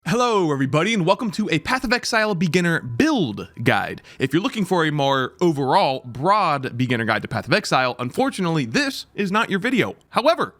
Hello everybody and welcome to a Path of Exile beginner build guide. If you're looking for a more overall broad beginner guide to Path of Exile, unfortunately this is not your video. However,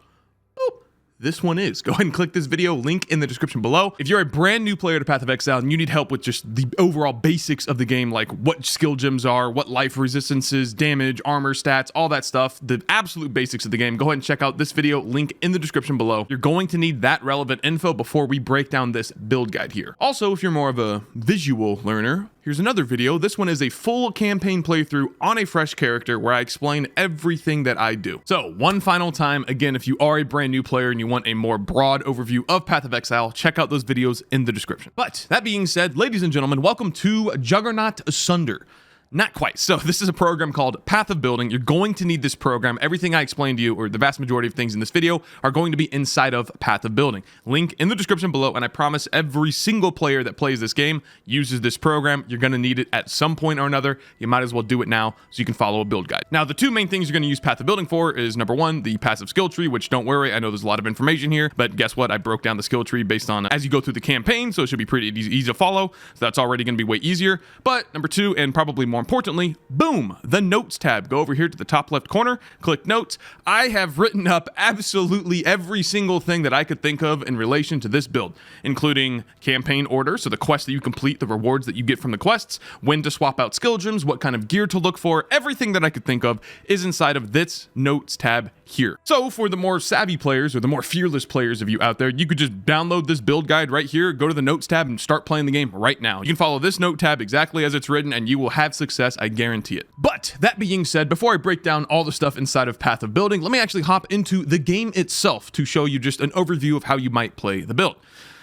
this one is. Go ahead and click this video, link in the description below. If you're a brand new player to Path of Exile and you need help with just the overall basics of the game, like what skill gems are, what life resistances, damage, armor stats, all that stuff, the absolute basics of the game, go ahead and check out this video, link in the description below. You're going to need that relevant info before we break down this build guide here. Also, if you're more of a visual learner, here's another video. This one is a full campaign playthrough on a fresh character where I explain everything that I do. So one final time, again, if you are a brand new player and you want a more broad overview of Path of Exile, check out those videos in the description. But that being said, ladies and gentlemen, welcome to Juggernaut Sunder. Not quite. So this is a program called Path of Building. You're going to need this program. Everything I explained to you, or the vast majority of things in this video, are going to be inside of Path of Building. Link in the description below, and I promise every single player that plays this game uses this program. You're going to need it at some point or another. You might as well do it now so you can follow a build guide. Now, the two main things you're going to use Path of Building for is, number one, the passive skill tree, which don't worry, I know there's a lot of information here, but guess what? I broke down the skill tree based on as you go through the campaign, so it should be pretty easy to follow. So that's already going to be way easier. But number two, and probably more importantly, boom, the notes tab. Go over here to the top left corner, click notes. I have written up absolutely every single thing that I could think of in relation to this build, including campaign order, so the quests that you complete, the rewards that you get from the quests, when to swap out skill gems, what kind of gear to look for. Everything that I could think of is inside of this notes tab here. So for the more savvy players or the more fearless players of you out there, you could just download this build guide right here, go to the notes tab and start playing the game right now. You can follow this note tab exactly as it's written and you will have success, I guarantee it. But that being said, before I break down all the stuff inside of Path of Building, let me actually hop into the game itself to show you just an overview of how you might play the build.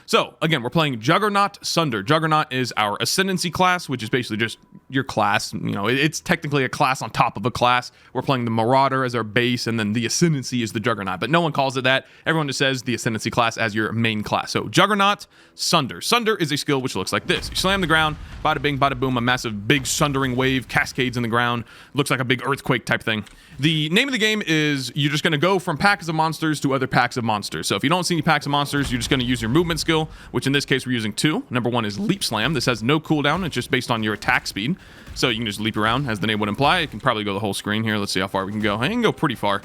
So again, we're playing Juggernaut Sunder. Juggernaut is our ascendancy class, which is basically just your class. You know, it's technically a class on top of a class. We're playing the Marauder as our base, and then the ascendancy is the Juggernaut. But no one calls it that. Everyone just says the ascendancy class as your main class. So Juggernaut Sunder. Sunder is a skill which looks like this. You slam the ground, bada bing, bada boom, a massive big sundering wave cascades in the ground. Looks like a big earthquake type thing. The name of the game is you're just going to go from packs of monsters to other packs of monsters. So if you don't see any packs of monsters, you're just going to use your movement skill, which in this case we're using two. Number one is Leap Slam. This has no cooldown. It's just based on your attack speed. So you can just leap around, as the name would imply. You can probably go the whole screen here. Let's see how far we can go. I can go pretty far.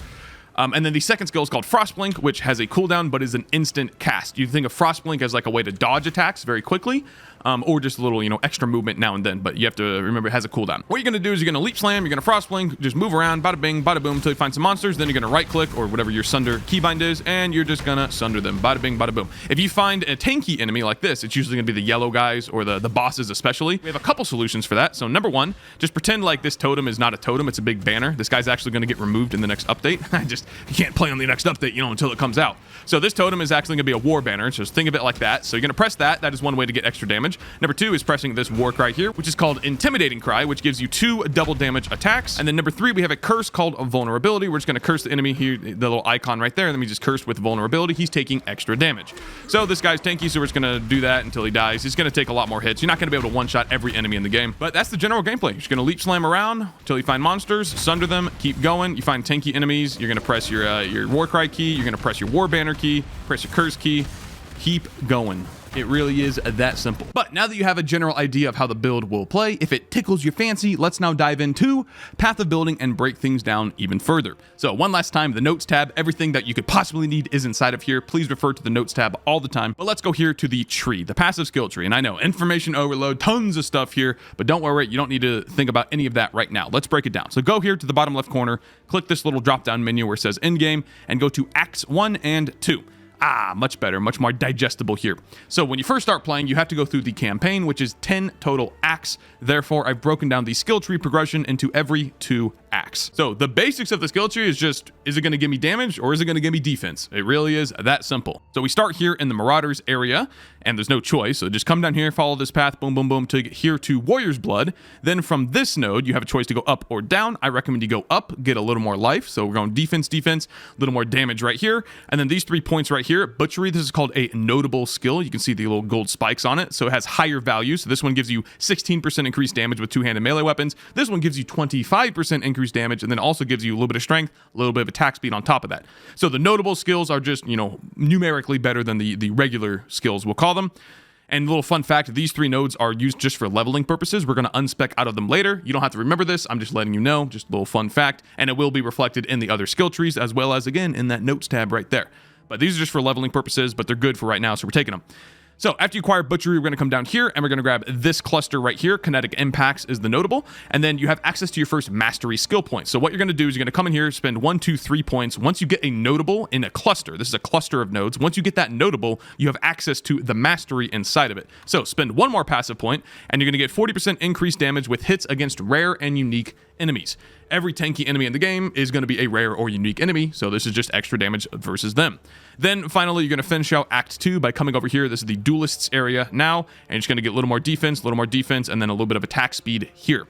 And then the second skill is called Frost Blink, which has a cooldown but is an instant cast. You think of Frost Blink as like a way to dodge attacks very quickly, or just a little, extra movement now and then, but you have to remember it has a cooldown. What you're going to do is you're going to Leap Slam, you're going to Frost Blink, just move around, bada bing, bada boom, until you find some monsters, then you're going to right click, or whatever your Sunder keybind is, and you're just going to Sunder them, bada bing, bada boom. If you find a tanky enemy like this, it's usually going to be the yellow guys, or the bosses especially. We have a couple solutions for that. So number one, just pretend like this totem is not a totem, it's a big banner. This guy's actually going to get removed in the next update. You can't play on the next update, until it comes out. So this totem is actually going to be a war banner, so just think of it like that. So you're going to press that. That is one way to get extra damage. Number two is pressing this war cry here, which is called Intimidating Cry, which gives you 2 double damage attacks. And then number 3, we have a curse called Vulnerability. We're just going to curse the enemy here, the little icon right there, and then we just curse with Vulnerability. He's taking extra damage. So this guy's tanky, so we're just going to do that until he dies. He's going to take a lot more hits. You're not going to be able to one-shot every enemy in the game, but that's the general gameplay. You're just going to leap slam around until you find monsters, sunder them, keep going. You find tanky enemies, you're going to press your war cry key, you're going to press your war banner key, press your curse key, keep going. It really is that simple. But now that you have a general idea of how the build will play, if it tickles your fancy, let's now dive into Path of Building and break things down even further. So one last time, the notes tab, everything that you could possibly need is inside of here. Please refer to the notes tab all the time. But let's go here to the tree, the passive skill tree. And I know, information overload, tons of stuff here, but don't worry, you don't need to think about any of that right now. Let's break it down. So go here to the bottom left corner, click this little drop-down menu where it says End Game, and go to Acts 1 and 2. Much better, much more digestible here. So when you first start playing, you have to go through the campaign, which is 10 total acts. Therefore, I've broken down the skill tree progression into every 2 acts. So the basics of the skill tree is just, is it going to give me damage or is it going to give me defense? It really is that simple. So we start here in the Marauders area, and there's no choice. So just come down here, follow this path, boom, boom, boom, to get here to Warrior's Blood. Then from this node, you have a choice to go up or down. I recommend you go up, get a little more life. So we're going defense, defense, a little more damage right here. And then these 3 points right here, Butchery, this is called a notable skill. You can see the little gold spikes on it. So it has higher value. So this one gives you 16% increased damage with two-handed melee weapons. This one gives you 25% increased damage, and then also gives you a little bit of strength, a little bit of attack speed on top of that. So the notable skills are just, numerically better than the regular skills, we'll call them. And a little fun fact, these 3 nodes are used just for leveling purposes. We're going to unspec out of them later. You don't have to remember this. I'm just letting you know, just a little fun fact. And it will be reflected in the other skill trees as well as, again, in that notes tab right there. But these are just for leveling purposes, but they're good for right now, so we're taking them. So after you acquire Butchery, we're going to come down here and we're going to grab this cluster right here. Kinetic Impacts is the notable. And then you have access to your first mastery skill point. So what you're going to do is you're going to come in here, spend 1, 2, 3 points. Once you get a notable in a cluster, this is a cluster of nodes. Once you get that notable, you have access to the mastery inside of it. So spend 1 more passive point and you're going to get 40% increased damage with hits against rare and unique enemies. Every tanky enemy in the game is going to be a rare or unique enemy, so this is just extra damage versus them. Then finally, you're going to finish out Act 2 by coming over here. This is the Duelists area now, and you're just going to get a little more defense, and then a little bit of attack speed here.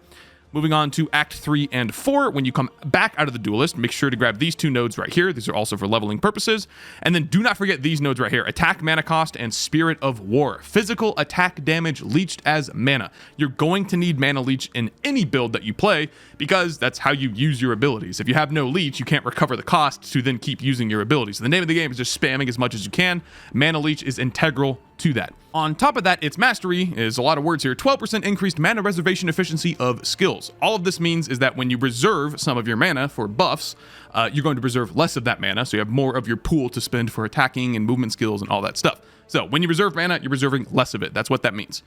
Moving on to Act 3 and 4, when you come back out of the Duelist, make sure to grab these 2 nodes right here. These are also for leveling purposes. And then do not forget these nodes right here, Attack Mana Cost and Spirit of War. Physical attack damage leached as mana. You're going to need Mana Leech in any build that you play because that's how you use your abilities. If you have no Leech, you can't recover the cost to then keep using your abilities. So the name of the game is just spamming as much as you can. Mana Leech is integral to that. On top of that, its mastery is a lot of words here, 12% increased mana reservation efficiency of skills. All of this means is that when you reserve some of your mana for buffs, you're going to reserve less of that mana, so you have more of your pool to spend for attacking and movement skills and all that stuff. So when you reserve mana, you're reserving less of it. That's what that means.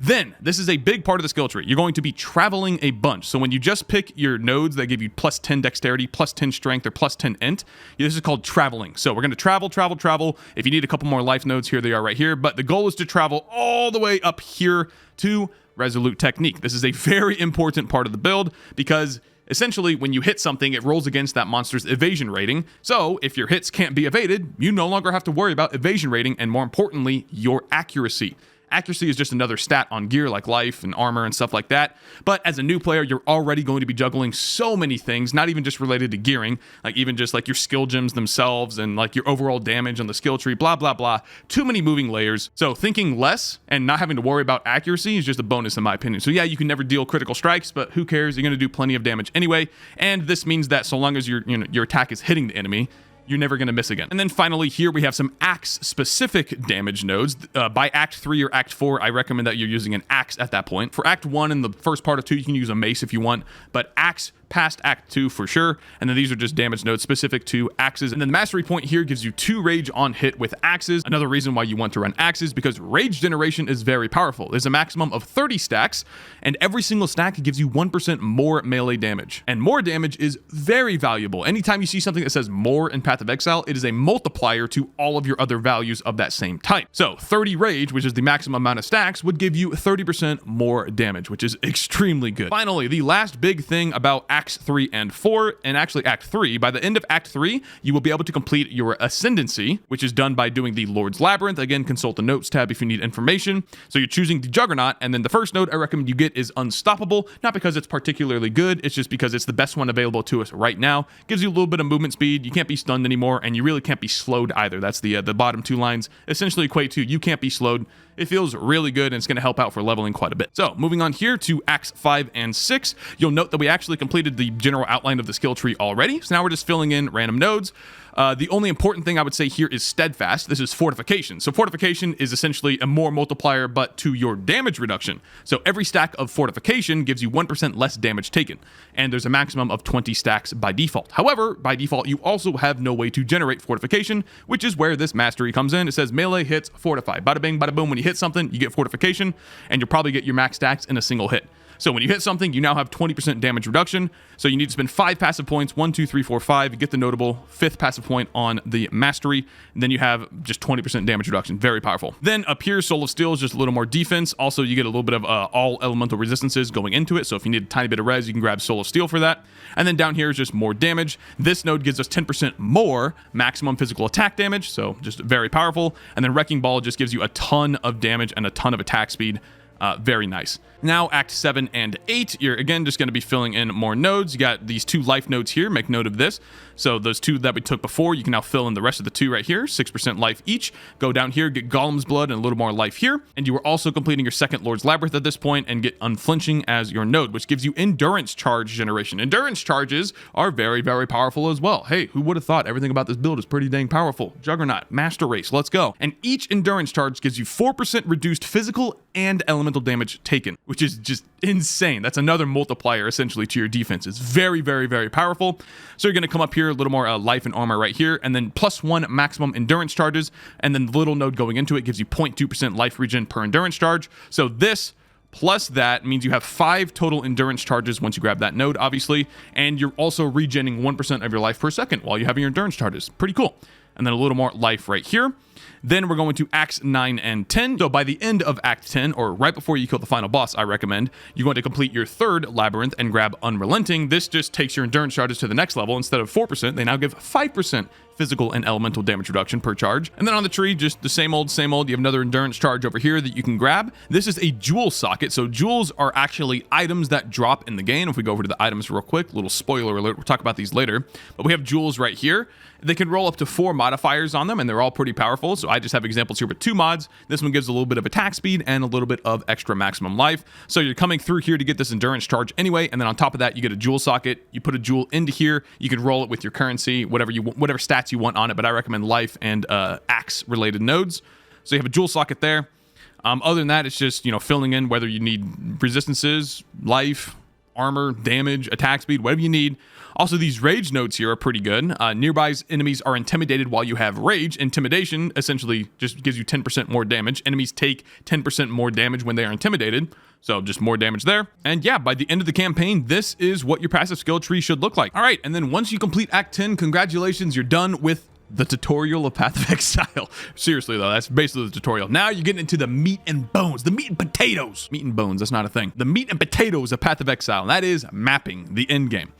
Then, this is a big part of the skill tree. You're going to be traveling a bunch. So when you just pick your nodes that give you plus 10 dexterity, plus 10 strength, or plus 10 int, this is called traveling. So we're going to travel. If you need a couple more life nodes, here they are right here. But the goal is to travel all the way up here to Resolute Technique. This is a very important part of the build because essentially, when you hit something, it rolls against that monster's evasion rating. So if your hits can't be evaded, you no longer have to worry about evasion rating and, more importantly, your accuracy. Accuracy is just another stat on gear like life and armor and stuff like that. But as a new player, you're already going to be juggling so many things, not even just related to gearing, like even just like your skill gems themselves and like your overall damage on the skill tree, blah, blah, blah. Too many moving layers. So thinking less and not having to worry about accuracy is just a bonus in my opinion. So yeah, you can never deal critical strikes, but who cares? You're going to do plenty of damage anyway. And this means that so long as your attack is hitting the enemy, you're never going to miss again. And then finally here we have some axe-specific damage nodes. By Act 3 or Act 4, I recommend that you're using an axe at that point. For Act 1 and the first part of 2, you can use a mace if you want, but axe past Act 2 for sure. And then these are just damage nodes specific to axes. And then the mastery point here gives you 2 rage on hit with axes. Another reason why you want to run axes, because rage generation is very powerful. There's a maximum of 30 stacks, and every single stack gives you 1% more melee damage. And more damage is very valuable. Anytime you see something that says more in Path of Exile, it is a multiplier to all of your other values of that same type. So 30 rage, which is the maximum amount of stacks, would give you 30% more damage, which is extremely good. Finally, the last big thing about Acts 3 and 4, and actually Act 3, by the end of Act 3, you will be able to complete your Ascendancy, which is done by doing the Lord's Labyrinth. Again, consult the notes tab if you need information. So you're choosing the Juggernaut, and then the first node I recommend you get is Unstoppable, not because it's particularly good, it's just because it's the best one available to us right now. Gives you a little bit of movement speed, you can't be stunned anymore, and you really can't be slowed either. That's the bottom 2 lines essentially equate to you can't be slowed. It feels really good, and it's going to help out for leveling quite a bit. So moving on here to Acts 5 and 6, you'll note that we actually completed the general outline of the skill tree already. So now we're just filling in random nodes. The only important thing I would say here is Steadfast. This is Fortification. So Fortification is essentially a more multiplier, but to your damage reduction. So every stack of Fortification gives you 1% less damage taken, and there's a maximum of 20 stacks by default. However, by default, you also have no way to generate Fortification, which is where this mastery comes in. It says melee hits fortify. Bada bing, bada boom. When you hit something, you get Fortification, and you'll probably get your max stacks in a single hit. So when you hit something, you now have 20% damage reduction. So you need to spend 5 passive points, 1, 2, 3, 4, 5, get the notable 5th passive point on the mastery. And then you have just 20% damage reduction. Very powerful. Then up here, Soul of Steel is just a little more defense. Also, you get a little bit of all elemental resistances going into it. So if you need a tiny bit of res, you can grab Soul of Steel for that. And then down here is just more damage. This node gives us 10% more maximum physical attack damage. So just very powerful. And then Wrecking Ball just gives you a ton of damage and a ton of attack speed. Very nice. Now, Act 7 and 8, you're again just going to be filling in more nodes. You got these 2 life nodes here. Make note of this. So those 2 that we took before, you can now fill in the rest of the 2 right here, 6% life each. Go down here, get Golem's Blood and a little more life here. And you are also completing your second Lord's Labyrinth at this point and get Unflinching as your node, which gives you endurance charge generation. Endurance charges are very, very powerful as well. Hey, who would have thought everything about this build is pretty dang powerful? Juggernaut, Master Race, let's go. And each endurance charge gives you 4% reduced physical and elemental damage taken, which is just insane. That's another multiplier essentially to your defense. It's very, very, very powerful. So you're going to come up here, a little more life and armor right here, and then +1 maximum endurance charges, and then the little node going into it gives you 0.2% life regen per endurance charge. So this plus that means you have 5 total endurance charges once you grab that node, obviously, and you're also regenning 1% of your life per second while you have your endurance charges. Pretty cool. And then a little more life right here. Then we're going to Acts 9 and 10. So by the end of Act 10, or right before you kill the final boss, I recommend, you're going to complete your 3rd Labyrinth and grab Unrelenting. This just takes your endurance charges to the next level. Instead of 4%, they now give 5% physical and elemental damage reduction per charge. And then on the tree, just the same old, same old. You have another endurance charge over here that you can grab. This is a jewel socket. So jewels are actually items that drop in the game. If we go over to the items real quick, little spoiler alert, we'll talk about these later. But we have jewels right here. They can roll up to 4 modifiers on them, and they're all pretty powerful. So I just have examples here with 2 mods. This one gives a little bit of attack speed and a little bit of extra maximum life. So you're coming through here to get this endurance charge anyway, and then on top of that, you get a jewel socket. You put a jewel into here. You can roll it with your currency, whatever stats you want on it, but I recommend life and axe-related nodes. So you have a jewel socket there. Other than that, it's just, filling in whether you need resistances, life, armor, damage, attack speed, whatever you need. Also, these rage nodes here are pretty good. Nearby enemies are intimidated while you have rage. Intimidation essentially just gives you 10% more damage. Enemies take 10% more damage when they are intimidated. So just more damage there. And yeah, by the end of the campaign, this is what your passive skill tree should look like. All right, and then once you complete Act 10, congratulations, you're done with the tutorial of Path of Exile. Seriously though, that's basically the tutorial. Now you're getting into the meat and bones, the meat and potatoes. Meat and bones, that's not a thing. The meat and potatoes of Path of Exile, and that is mapping the end game.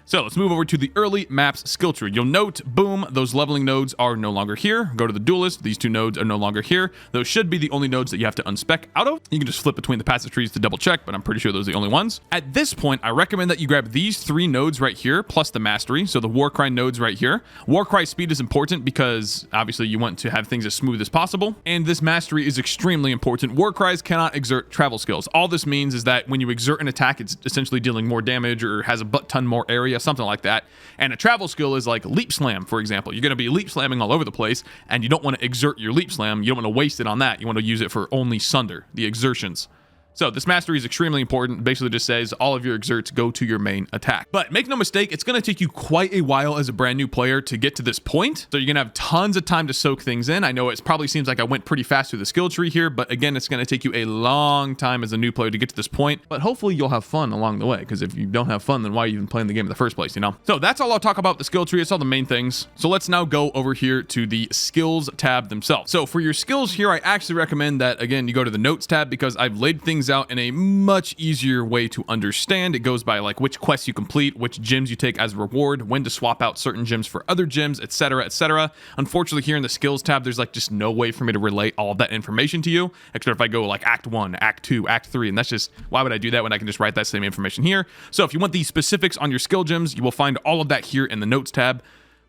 So let's move over to the early maps skill tree. You'll note, boom, those leveling nodes are no longer here. Go to the duelist. These 2 nodes are no longer here. Those should be the only nodes that you have to unspec out of. You can just flip between the passive trees to double check, but I'm pretty sure those are the only ones. At this point, I recommend that you grab these 3 nodes right here, plus the mastery. So the Warcry nodes right here. Warcry speed is important because obviously you want to have things as smooth as possible. And this mastery is extremely important. Warcries cannot exert travel skills. All this means is that when you exert an attack, it's essentially dealing more damage or has a butt ton more area, something like that. And a travel skill is like leap slam, for example. You're going to be leap slamming all over the place, and you don't want to exert your leap slam. You don't want to waste it on that. You want to use it for only Sunder, the exertions. So this mastery is extremely important. Basically just says all of your exerts go to your main attack. But make no mistake, it's going to take you quite a while as a brand new player to get to this point. So you're going to have tons of time to soak things in. I know it probably seems like I went pretty fast through the skill tree here, but again, it's going to take you a long time as a new player to get to this point. But hopefully you'll have fun along the way, because if you don't have fun, then why are you even playing the game in the first place, So that's all I'll talk about with the skill tree. It's all the main things. So let's now go over here to the skills tab themselves. So for your skills here, I actually recommend that, again, you go to the notes tab, because I've laid things out in a much easier way to understand. It goes by like which quests you complete, which gems you take as a reward, when to swap out certain gems for other gems, etc., etc. Unfortunately, here in the skills tab, there's like just no way for me to relate all of that information to you, except if I go like Act 1, Act 2, Act 3, and that's just, why would I do that when I can just write that same information here? So if you want these specifics on your skill gems, you will find all of that here in the notes tab,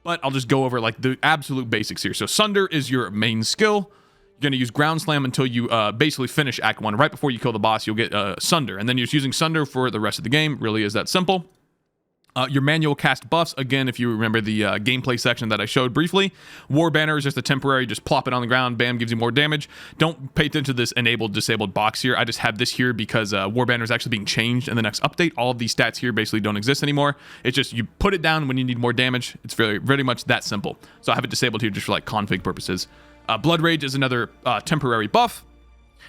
but I'll just go over like the absolute basics here. So Sunder is your main skill. You're going to use Ground Slam until you basically finish Act 1. Right before you kill the boss, you'll get Sunder. And then you're just using Sunder for the rest of the game. Really is that simple. Your manual cast buffs, again, if you remember the gameplay section that I showed briefly. War Banner is just a temporary, just plop it on the ground, bam, gives you more damage. Don't pay attention to this enabled, disabled box here. I just have this here because War Banner is actually being changed in the next update. All of these stats here basically don't exist anymore. It's just you put it down when you need more damage. It's very much that simple. So I have it disabled here just for like config purposes. Blood Rage is another temporary buff.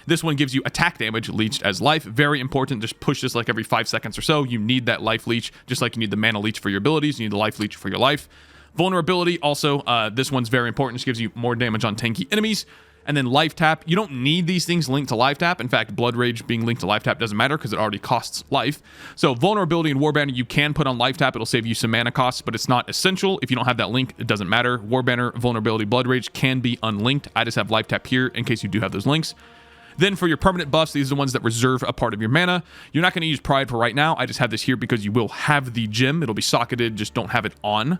This one gives you attack damage leached as life. Very important. Just push this like every 5 seconds or so. You need that life leech, just like you need the mana leech for your abilities. You need the life leech for your life. Vulnerability also, this one's very important. Just gives you more damage on tanky enemies. And then life tap. You don't need these things linked to life tap. In fact, Blood Rage being linked to life tap doesn't matter because it already costs life. So vulnerability and War Banner, you can put on life tap. It'll save you some mana costs, but it's not essential. If you don't have that link, it doesn't matter. War Banner, vulnerability, Blood Rage can be unlinked. I just have life tap here in case you do have those links. Then for your permanent buffs, these are the ones that reserve a part of your mana. You're not going to use Pride for right now. I just have this here because you will have the gem. It'll be socketed, just don't have it on.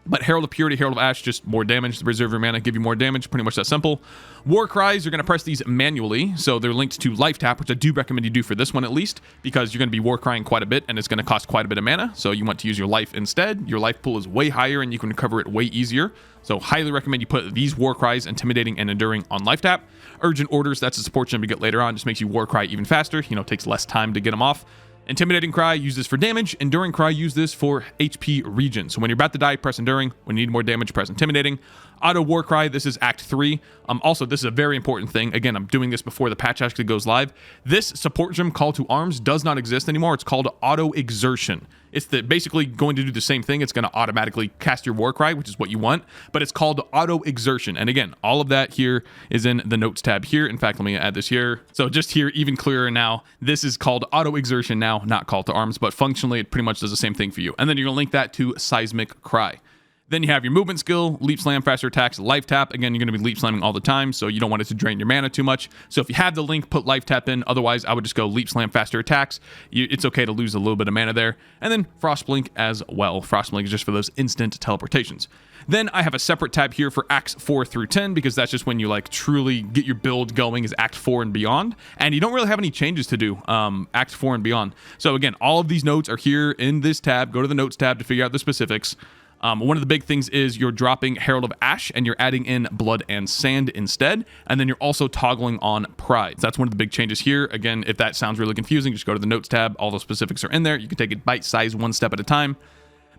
But Herald of Purity, Herald of Ash, just more damage. The reserve your mana, give you more damage. Pretty much that simple. War Cries, you're going to press these manually. So they're linked to Life Tap, which I do recommend you do for this one at least, because you're going to be War Crying quite a bit, and it's going to cost quite a bit of mana. So you want to use your life instead. Your life pool is way higher, and you can recover it way easier. So highly recommend you put these War Cries, Intimidating and Enduring, on Life Tap. Urgent Orders, that's a support gem you get later on. Just makes you War Cry even faster. You know, takes less time to get them off. Intimidating Cry, use this for damage. Enduring Cry, use this for HP regen. So when you're about to die, press Enduring. When you need more damage, press Intimidating. Auto War Cry, this is Act 3. Also, this is a very important thing. Again, I'm doing this before the patch actually goes live. This support gem, Call to Arms, does not exist anymore. It's called Auto Exertion. It's basically going to do the same thing. It's going to automatically cast your War Cry, which is what you want, but it's called Auto Exertion. And again, all of that here is in the Notes tab here. In fact, let me add this here. So just here, even clearer now, this is called Auto Exertion now, not Call to Arms, but functionally it pretty much does the same thing for you. And then you're going to link that to Seismic Cry. Then you have your movement skill, leap slam, faster attacks, life tap. Again, you're going to be leap slamming all the time, so you don't want it to drain your mana too much. So if you have the link, put life tap in. Otherwise, I would just go leap slam, faster attacks. It's okay to lose a little bit of mana there. And then frost blink as well. Frost blink is just for those instant teleportations. Then I have a separate tab here for Acts 4 through 10, because that's just when you like truly get your build going, is Act 4 and beyond. And you don't really have any changes to do, Act 4 and beyond. So again, all of these notes are here in this tab. Go to the Notes tab to figure out the specifics. One of the big things is you're dropping Herald of Ash and you're adding in Blood and Sand instead. And then you're also toggling on Pride. So that's one of the big changes here. Again, if that sounds really confusing, just go to the Notes tab. All the specifics are in there. You can take it bite-sized, one step at a time.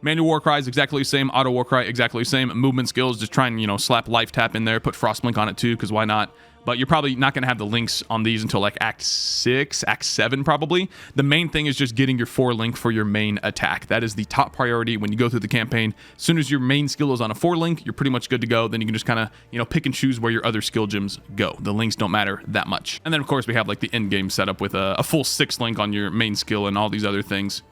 Manual War Cry is exactly the same. Auto War Cry, exactly the same. Movement skills, just try and, slap Life Tap in there. Put Frost Blink on it too, because why not? But you're probably not going to have the links on these until like Act 6, Act 7 probably. The main thing is just getting your 4 link for your main attack. That is the top priority when you go through the campaign. As soon as your main skill is on a 4 link, you're pretty much good to go. Then you can just kind of, pick and choose where your other skill gems go. The links don't matter that much. And then, of course, we have like the end game setup with a full 6 link on your main skill and all these other things.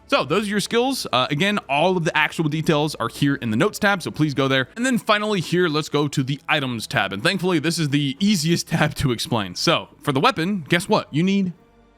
So those are your skills. Again, all of the actual details are here in the Notes tab, so please go there. And then finally here, let's go to the Items tab. And thankfully, this is the easiest tab to explain. So for the weapon, guess what? You need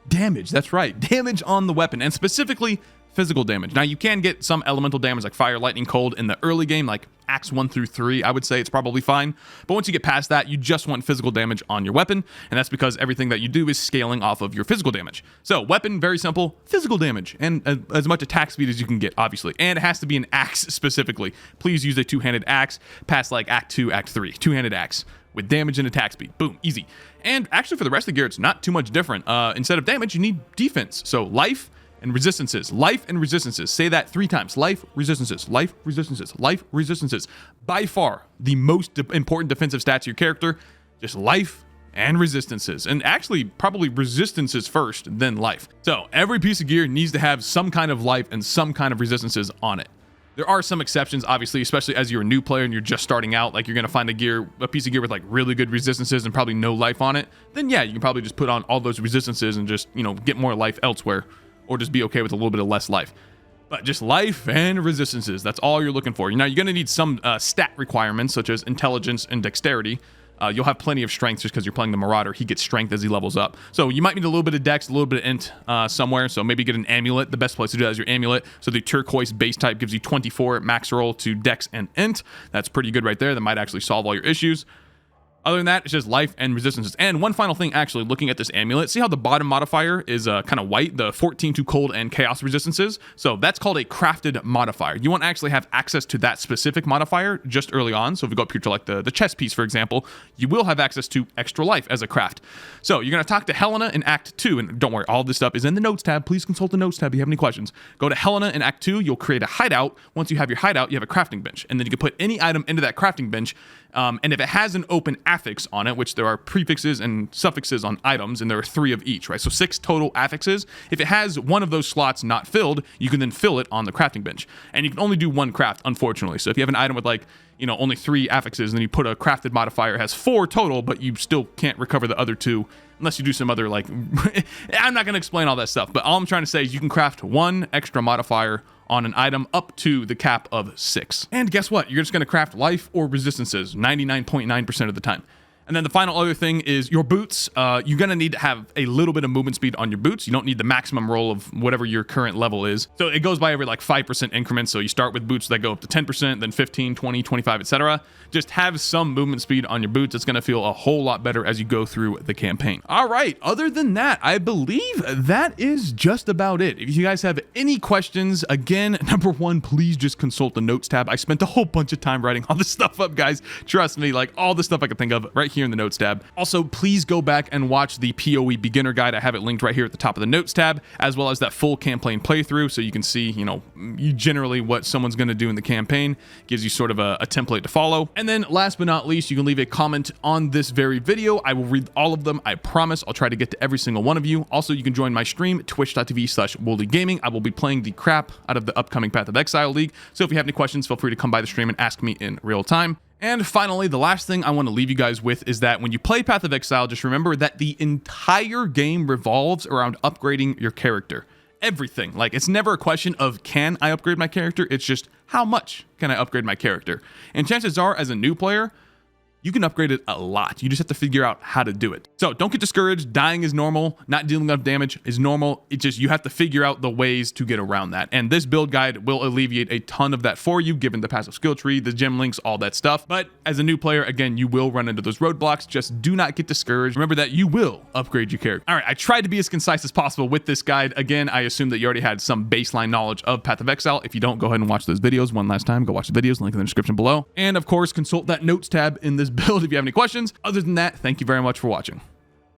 damage. That's right, damage on the weapon, and specifically physical damage. Now, you can get some elemental damage like fire, lightning, cold in the early game, like Acts 1 through 3, I would say it's probably fine. But once you get past that, you just want physical damage on your weapon, and that's because everything that you do is scaling off of your physical damage. So weapon, very simple, physical damage, and as much attack speed as you can get, obviously. And it has to be an axe specifically. Please use a two-handed axe past like Act 2, Act 3. Two-handed axe with damage and attack speed. Boom, easy. And actually for the rest of the gear, it's not too much different. Instead of damage, you need defense. So life and resistances. Life and resistances. Say that 3 times. Life, resistances. Life, resistances. Life, resistances. By far, the most important defensive stats of your character, just life and resistances. And actually, probably resistances first, then life. So every piece of gear needs to have some kind of life and some kind of resistances on it. There are some exceptions, obviously, especially as you're a new player and you're just starting out. Like, you're going to find a piece of gear with like really good resistances and probably no life on it. Then yeah, you can probably just put on all those resistances and just, get more life elsewhere. Or just be okay with a little bit of less life. But just life and resistances, that's all you're looking for. You're going to need some stat requirements, such as intelligence and dexterity. You'll have plenty of strength just because you're playing the Marauder. He gets strength as he levels up. So you might need a little bit of dex, a little bit of int somewhere. So maybe get an amulet. The best place to do that is your amulet. So the turquoise base type gives you 24 max roll to dex and int. That's pretty good right there. That might actually solve all your issues. Other than that, it's just life and resistances. And one final thing, actually, looking at this amulet, see how the bottom modifier is kind of white, the 14 to cold and chaos resistances? So that's called a crafted modifier. You won't actually have access to that specific modifier just early on. So if we go up here to like the chest piece, for example, you will have access to extra life as a craft. So you're going to talk to Helena in Act 2. And don't worry, all this stuff is in the Notes tab. Please consult the Notes tab if you have any questions. Go to Helena in Act 2. You'll create a hideout. Once you have your hideout, you have a crafting bench. And then you can put any item into that crafting bench. And if it has an open affix on it, which there are prefixes and suffixes on items, and there are 3 of each, right? So 6 total affixes. If it has one of those slots not filled, you can then fill it on the crafting bench. And you can only do one craft, unfortunately. So if you have an item with like, only 3 affixes, and then you put a crafted modifier, it has 4 total, but you still can't recover the other 2 unless you do some other like, I'm not going to explain all that stuff, but all I'm trying to say is you can craft 1 extra modifier on an item up to the cap of 6. And guess what? You're just going to craft life or resistances 99.9% of the time. And And then the final other thing is your boots. You're going to need to have a little bit of movement speed on your boots. You don't need the maximum roll of whatever your current level is. So it goes by every like 5% increments. So you start with boots that go up to 10%, then 15, 20, 25, etc. Just have some movement speed on your boots. It's going to feel a whole lot better as you go through the campaign. All right. Other than that, I believe that is just about it. If you guys have any questions, again, number one, please just consult the notes tab. I spent a whole bunch of time writing all this stuff up, guys. Trust me, like all the stuff I could think of right here in the notes tab. Also, please go back and watch the PoE beginner guide. I have it linked right here at the top of the notes tab, as well as that full campaign playthrough. So you can see, you know, generally what someone's going to do in the campaign. Gives you sort of a template to follow. And then last but not least, you can leave a comment on this very video. I will read all of them. I promise I'll try to get to every single one of you. Also, you can join my stream, twitch.tv/Woolie Gaming. I will be playing the crap out of the upcoming Path of Exile League. So if you have any questions, feel free to come by the stream and ask me in real time. And finally, the last thing I want to leave you guys with is that when you play Path of Exile, just remember that the entire game revolves around upgrading your character. Everything. Like, it's never a question of can I upgrade my character? It's just how much can I upgrade my character? And chances are, as a new player, you can upgrade it a lot. You just have to figure out how to do it. So don't get discouraged. Dying is normal. Not dealing enough damage is normal. It just, you have to figure out the ways to get around that. And this build guide will alleviate a ton of that for you, given the passive skill tree, the gem links, all that stuff. But as a new player, again, you will run into those roadblocks. Just do not get discouraged. Remember that you will upgrade your character. All right, I tried to be as concise as possible with this guide. Again, I assume that you already had some baseline knowledge of Path of Exile. If you don't, go ahead and watch those videos one last time. Go watch the videos, link in the description below. And of course, consult that notes tab in this build if you have any questions. Other than that, thank you very much for watching.